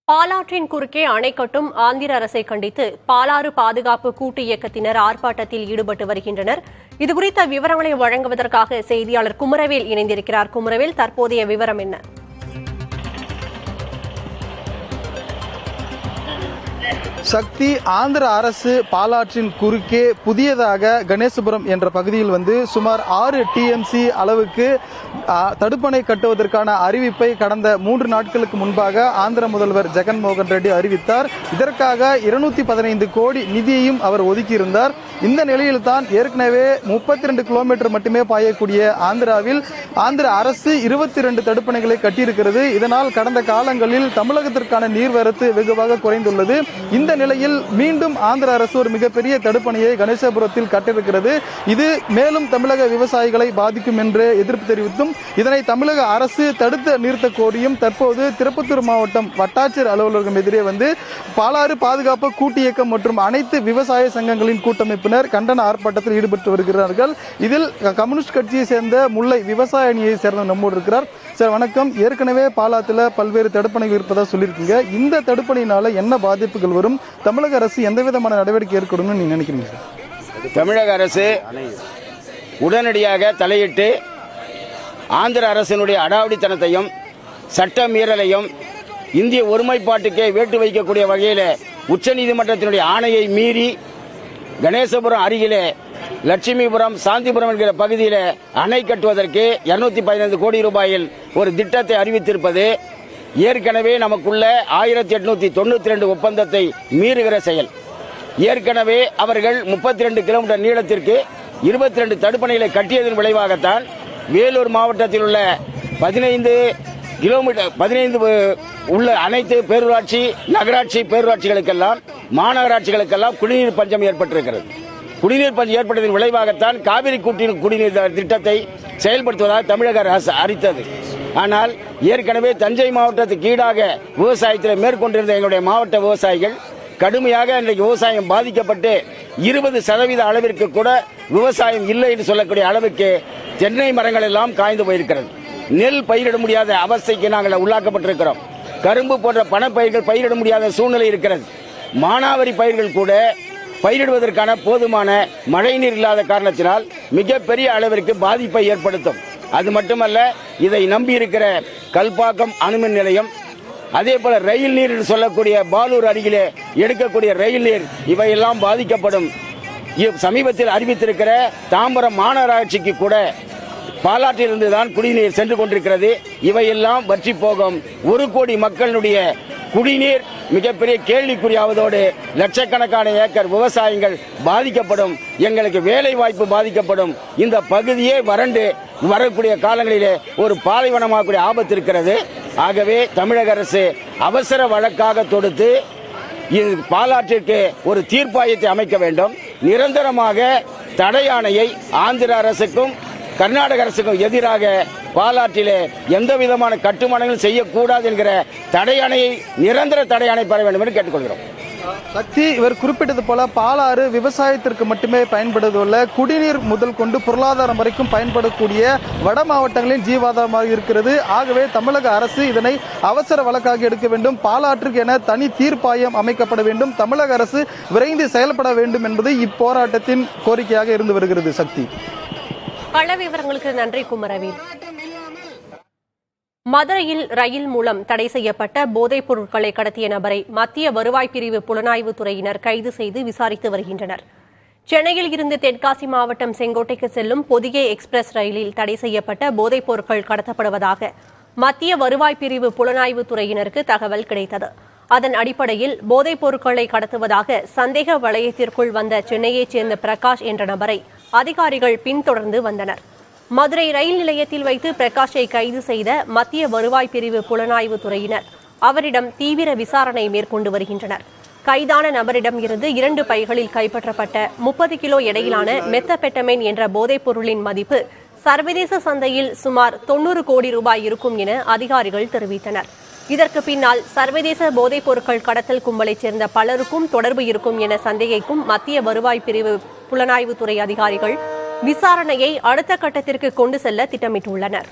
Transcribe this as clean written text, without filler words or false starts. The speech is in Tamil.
பாலாற்றின் குறுக்கே அணை கட்டும் ஆந்திர அரசை கண்டித்து பாலாறு பாதுகாப்பு கூட்டு இயக்கத்தினர் ஆர்ப்பாட்டத்தில் ஈடுபட்டு வருகின்றனர். இதுகுறித்த விவரங்களை வழங்குவதற்காக செய்தியாளர் குமரவேல் இணைந்திருக்கிறார். குமரவேல், தற்போதைய விவரம் என்ன? சக்தி, ஆந்திர அரசு பாலாற்றின் குறுக்கே புதியதாக கணேசபுரம் என்ற பகுதியில் சுமார் 6 TMC அளவுக்கு தடுப்பணை கட்டுவதற்கான அறிவிப்பை கடந்த 3 நாட்களுக்கு முன்பாக ஆந்திர முதல்வர் ஜெகன்மோகன் ரெட்டி அறிவித்தார். இதற்காக 215 கோடி நிதியையும் அவர் ஒதுக்கியிருந்தார். இந்த நிலையில்தான் ஏற்கனவே 32 கிலோமீட்டர் மட்டுமே பாயக்கூடிய ஆந்திராவில் ஆந்திர அரசு 22 தடுப்பணைகளை கட்டியிருக்கிறது. இதனால் கடந்த காலங்களில் தமிழகத்திற்கான நீர்வரத்து வெகுவாக குறைந்துள்ளது. இந்த நிலையில் மீண்டும் ஆந்திர அரசு ஒரு மிகப்பெரிய தடுப்பணையை கணேசபுரத்தில் கட்டிருக்கிறது. இது மேலும் தமிழக விவசாயிகளை பாதிக்கும் என்று எதிர்ப்பு தெரிவித்தும் இதனை தமிழக அரசு தடுத்து நிறுத்த கோரியும் தற்போது திருப்பத்தூர் மாவட்டம் வட்டாட்சியர் அலுவலகம் எதிரே பாலாறு பாதுகாப்பு கூட்டு இயக்கம் மற்றும் அனைத்து விவசாய சங்கங்களின் கூட்டமைப்பினர் கண்டன ஆர்ப்பாட்டத்தில் ஈடுபட்டு வருகிறார்கள். இதில் கம்யூனிஸ்ட் கட்சியை சேர்ந்த முல்லை விவசாய அணியை சேர்ந்த நம்மோடு இருக்கிறார். சார் வணக்கம். ஏற்கனவே பாலாத்துல பல்வேறு தடுப்பணைகள் இருப்பதா சொல்லியிருக்கீங்க. இந்த தடுப்பணையினால என்ன பாதிப்புகள் வரும்? தமிழக அரசு எந்த விதமான நடவடிக்கை ஏற்கனவே நீங்க நினைக்கிறீங்க சார்? தமிழக அரசு உடனடியாக தலையிட்டு ஆந்திர அரசினுடைய அடாவடித்தனத்தையும் சட்ட மீறலையும் இந்திய ஒருமைப்பாட்டுக்கே வேட்டு வைக்கக்கூடிய வகையில் உச்சநீதிமன்றத்தினுடைய ஆணையை மீறி கணேசபுரம் அருகிலே லட்சுமிபுரம் சாந்திபுரம் என்கிற பகுதியில் அணை கட்டுவதற்கு 215 கோடி ரூபாயில் ஒரு திட்டத்தை அறிவித்திருப்பது ஏற்கனவே நமக்குள்ள 1892 ஒப்பந்தத்தை மீறுகிற செயல். ஏற்கனவே அவர்கள் 32 கிலோமீட்டர் நீளத்திற்கு 22 தடுப்பணைகளை கட்டியதன் விளைவாகத்தான் வேலூர் மாவட்டத்தில் உள்ள 15 உள்ள அனைத்து பேரூராட்சி, நகராட்சி பேரூராட்சிகளுக்கெல்லாம், மாநகராட்சிகளுக்கெல்லாம் குடிநீர் பஞ்சம் ஏற்பட்டிருக்கிறது. குடிநீர் பஞ்சம் ஏற்பட்டதன் விளைவாகத்தான் காவிரி குடிநீர் திட்டத்தை செயல்படுத்துவதாக தமிழக அரசு அறிவித்தது. ஆனால் ஏற்கனவே தஞ்சை மாவட்டத்துக்கு ஈடாக விவசாயத்தில் மேற்கொண்டிருந்த எங்களுடைய மாவட்ட விவசாயிகள் கடுமையாக இன்றைக்கு விவசாயம் பாதிக்கப்பட்டு 20% அளவிற்கு கூட விவசாயம் இல்லை என்று சொல்லக்கூடிய அளவுக்கு தென்னை மரங்கள் எல்லாம் காய்ந்து போயிருக்கிறது. நெல் பயிரிட முடியாத அவஸ்தைக்கு நாங்கள் உள்ளாக்கப்பட்டிருக்கிறோம். கரும்பு போன்ற பணப்பயிர்கள் பயிரிட முடியாத சூழ்நிலை இருக்கிறது. மானாவாரி பயிர்கள் கூட பயிரிடுவதற்கான போதுமான மழைநீர் இல்லாத காரணத்தினால் மிகப்பெரிய அளவிற்கு பாதிப்பை ஏற்படுத்தும். அது மட்டுமல்ல, இதை நம்பி இருக்கிற கல்பாக்கம் அணுமின் நிலையம், அதே போல ரயில் நீர் என்று சொல்லக்கூடிய பாலூர் அருகிலே எடுக்கக்கூடிய ரயில் நீர், இவையெல்லாம் பாதிக்கப்படும். சமீபத்தில் அறிவித்திருக்கிற தாம்பரம் மாநகராட்சிக்கு கூட பாலாற்றிலிருந்து தான் குடிநீர் சென்று கொண்டிருக்கிறது. இவையெல்லாம் வற்றி போகும். 1 கோடி மக்களுடைய குடிநீர் மிகப்பெரிய கேள்விக்குறியாவதோடு லட்சக்கணக்கான ஏக்கர் விவசாயங்கள் பாதிக்கப்படும். எங்களுக்கு வேலை வாய்ப்பு பாதிக்கப்படும். இந்த பகுதியே வறண்டு வரக்கூடிய காலங்களிலே ஒரு பாலைவனமாகக்கூடிய ஆபத்து இருக்கிறது. ஆகவே தமிழக அரசு அவசர வழக்காக தொடுத்து பாலாற்றிற்கு ஒரு தீர்ப்பாயத்தை அமைக்க வேண்டும். நிரந்தரமாக தடையாணையை ஆந்திர அரசுக்கும் கர்நாடக அரசுக்கும் எதிராக பாலாற்றிலே எந்த விதமான கட்டுமானங்களும் செய்யக்கூடாது என்கிற தடையாணையை, நிரந்தர தடையாணை பெற வேண்டும் என்று கேட்டுக்கொள்கிறோம். சக்தி, இவர் குறிப்பிட்டது போல பாலாறு விவசாயத்திற்கு மட்டுமே பயன்படுவதில்லை, குடிநீர் முதல் கொண்டு பொருளாதாரம் வரைக்கும் பயன்படக்கூடிய வட மாவட்டங்களின் ஜீவாதாரமாக இருக்கிறது. ஆகவே தமிழக அரசு இதனை அவசர வழக்காக எடுக்க வேண்டும். பாலாற்றுக்கு என தனி தீர்ப்பாயம் அமைக்கப்பட வேண்டும். தமிழக அரசு விரைந்து செயல்பட வேண்டும் என்பது இப்போராட்டத்தின் கோரிக்கையாக இருந்து வருகிறது. சக்தி, கள விவரங்களுக்கு நன்றி குமரவேல். மதுரையில் ரயில் மூலம் தடை செய்யப்பட்ட போதைப் பொருட்களை கடத்திய நபரை மத்திய வருவாய் பிரிவு புலனாய்வு துறையினர் கைது செய்து விசாரித்து வருகின்றனர். சென்னையில் இருந்து தென்காசி மாவட்டம் செங்கோட்டைக்கு செல்லும் பொதிகை எக்ஸ்பிரஸ் ரயிலில் தடை செய்யப்பட்ட போதைப் பொருட்கள் கடத்தப்படுவதாக மத்திய வருவாய் பிரிவு புலனாய்வு துறையினருக்கு தகவல் கிடைத்தது. அதன் அடிப்படையில் போதைப் பொருட்களை கடத்துவதாக சந்தேக வளையத்திற்குள் வந்த சென்னையைச் சேர்ந்த பிரகாஷ் என்ற நபரை அதிகாரிகள் பின்தொடர்ந்து வந்தனர். மதுரை ரயில் நிலையத்தில் வைத்து பிரகாஷை கைது செய்த மத்திய வருவாய் பிரிவு புலனாய்வு துறையினர் அவரிடம் தீவிர விசாரணை மேற்கொண்டு வருகின்றனர். கைதான நபரிடம் இருந்து 2 பைகளில் கைப்பற்றப்பட்ட 30 கிலோ எடையிலான மெத்தபெட்டமைன் என்ற போதைப் பொருளின் மதிப்பு சர்வதேச சந்தையில் சுமார் 90 கோடி ரூபாய் இருக்கும் என அதிகாரிகள் தெரிவித்தனர். இதற்கு பின்னால் சர்வதேச போதைப் பொருட்கள் கடத்தல் கும்பலைச் சேர்ந்த பலருக்கும் தொடர்பு இருக்கும் என சந்தேகிக்கும் மத்திய வருவாய் பிரிவு புலனாய்வுத்துறை அதிகாரிகள் விசாரணையை அடுத்த கட்டத்திற்கு கொண்டு செல்ல திட்டமிட்டுள்ளனர்.